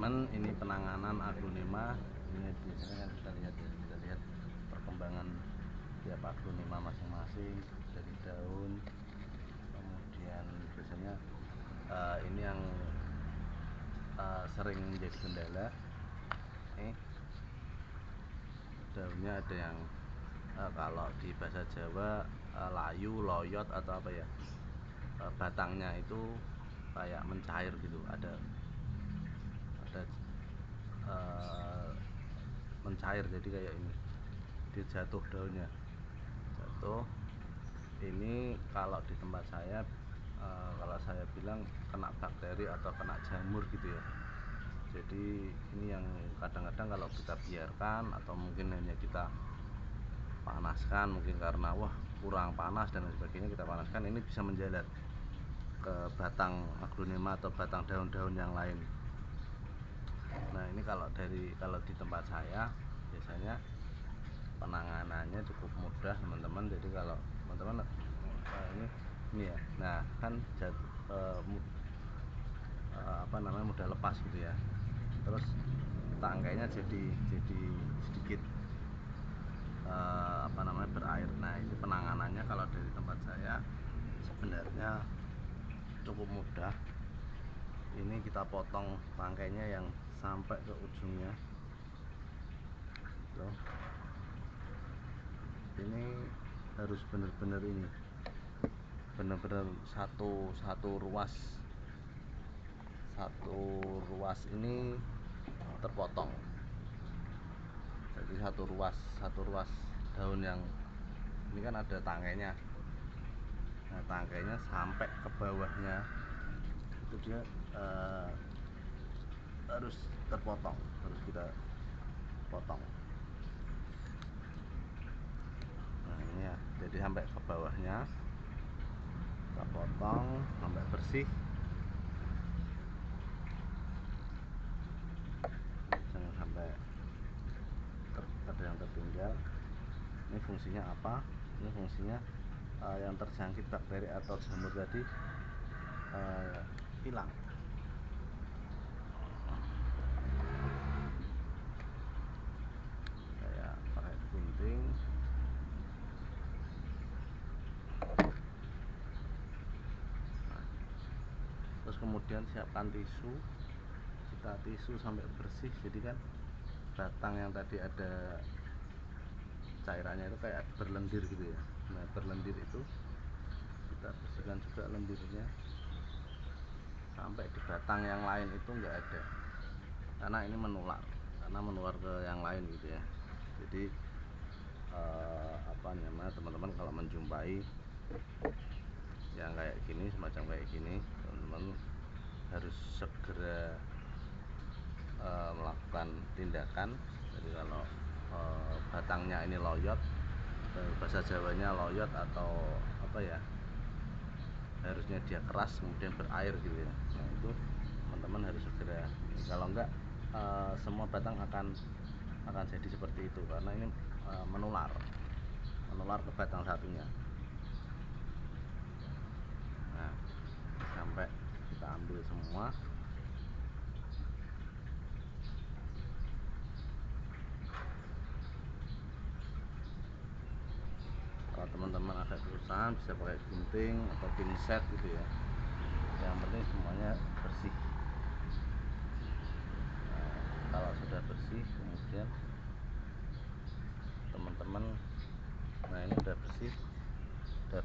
teman-teman, ini penanganan aglonema. Ini biasanya kan kita lihat perkembangan tiap aglonema masing-masing dari daun. Kemudian biasanya ini yang sering menjadi kendala. Daunnya ada yang kalau di bahasa Jawa layu, loyot atau apa ya, batangnya itu kayak mencair gitu, ada mencair, jadi kayak ini dia jatuh, daunnya jatuh. Ini kalau di tempat saya kalau saya bilang kena bakteri atau kena jamur gitu ya. Jadi ini yang kadang-kadang kalau kita biarkan atau mungkin hanya kita panaskan, mungkin karena wah kurang panas dan sebagainya, kita panaskan, ini bisa menjalar ke batang aglonema atau batang daun-daun yang lain. Nah ini kalau di tempat saya biasanya penanganannya cukup mudah teman-teman. Jadi kalau teman-teman ini ya, nah kan mudah lepas gitu ya, terus tangkainya jadi sedikit berair. Nah itu penanganannya kalau dari tempat saya sebenarnya cukup mudah. Ini kita potong tangkainya yang sampai ke ujungnya tuh. Ini harus benar-benar satu ruas ini terpotong. Jadi satu ruas daun yang ini kan ada tangkainya. Nah tangkainya sampai ke bawahnya itu dia harus terpotong, harus kita potong. Nah ini ya, jadi sampai ke bawahnya kita potong sampai bersih, jangan sampai ada yang tertinggal. Ini fungsinya apa? Ini fungsinya yang terjangkit bakteri atau jamur tadi hilang. Kayak pakai gunting. Terus kemudian siapkan tisu, kita tisu sampai bersih. Jadi kan batang yang tadi ada cairannya itu kayak berlendir gitu ya. Nah berlendir itu kita bersihkan juga lendirnya sampai di batang yang lain itu enggak ada, karena ini menular ke yang lain gitu ya. Jadi teman-teman kalau menjumpai yang kayak gini, semacam kayak gini, teman-teman harus segera melakukan tindakan. Jadi kalau batangnya ini loyot, bahasa Jawanya loyot atau apa ya, harusnya dia keras kemudian berair gitu ya. Nah itu teman-teman harus segera, kalau enggak semua batang akan jadi seperti itu, karena ini menular ke batang satunya. Nah sampai kita ambil semua. Kalau teman-teman agak kesusahan bisa pakai gunting atau pinset gitu ya, yang penting semuanya bersih. Nah, kalau sudah bersih kemudian teman-teman, nah ini udah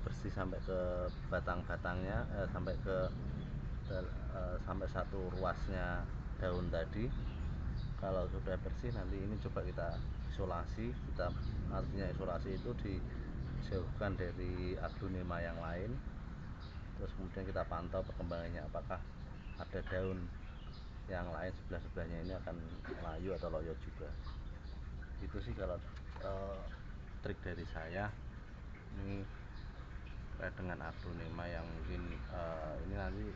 bersih sampai ke batang-batangnya, sampai satu ruasnya daun tadi. Kalau sudah bersih nanti ini coba kita isolasi. Artinya isolasi itu dijauhkan dari aglonema yang lain. Terus kemudian kita pantau perkembangannya, apakah ada daun yang lain sebelah-sebelahnya ini akan layu atau loyot juga. Itu sih kalau trik dari saya. Ini terkait dengan aglonema yang mungkin ini nanti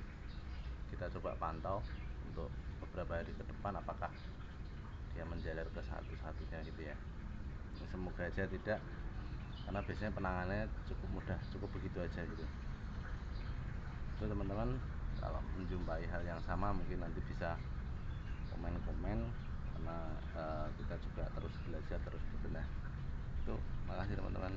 kita coba pantau untuk beberapa hari ke depan, apakah dia menjalar ke satu-satunya gitu ya. Semoga aja tidak, karena biasanya penanganannya cukup mudah, cukup begitu aja gitu. Jadi teman-teman kalau menjumpai hal yang sama mungkin nanti bisa komen komen, karena kita juga terus belajar, terus berbenah. Itu makasih teman-teman.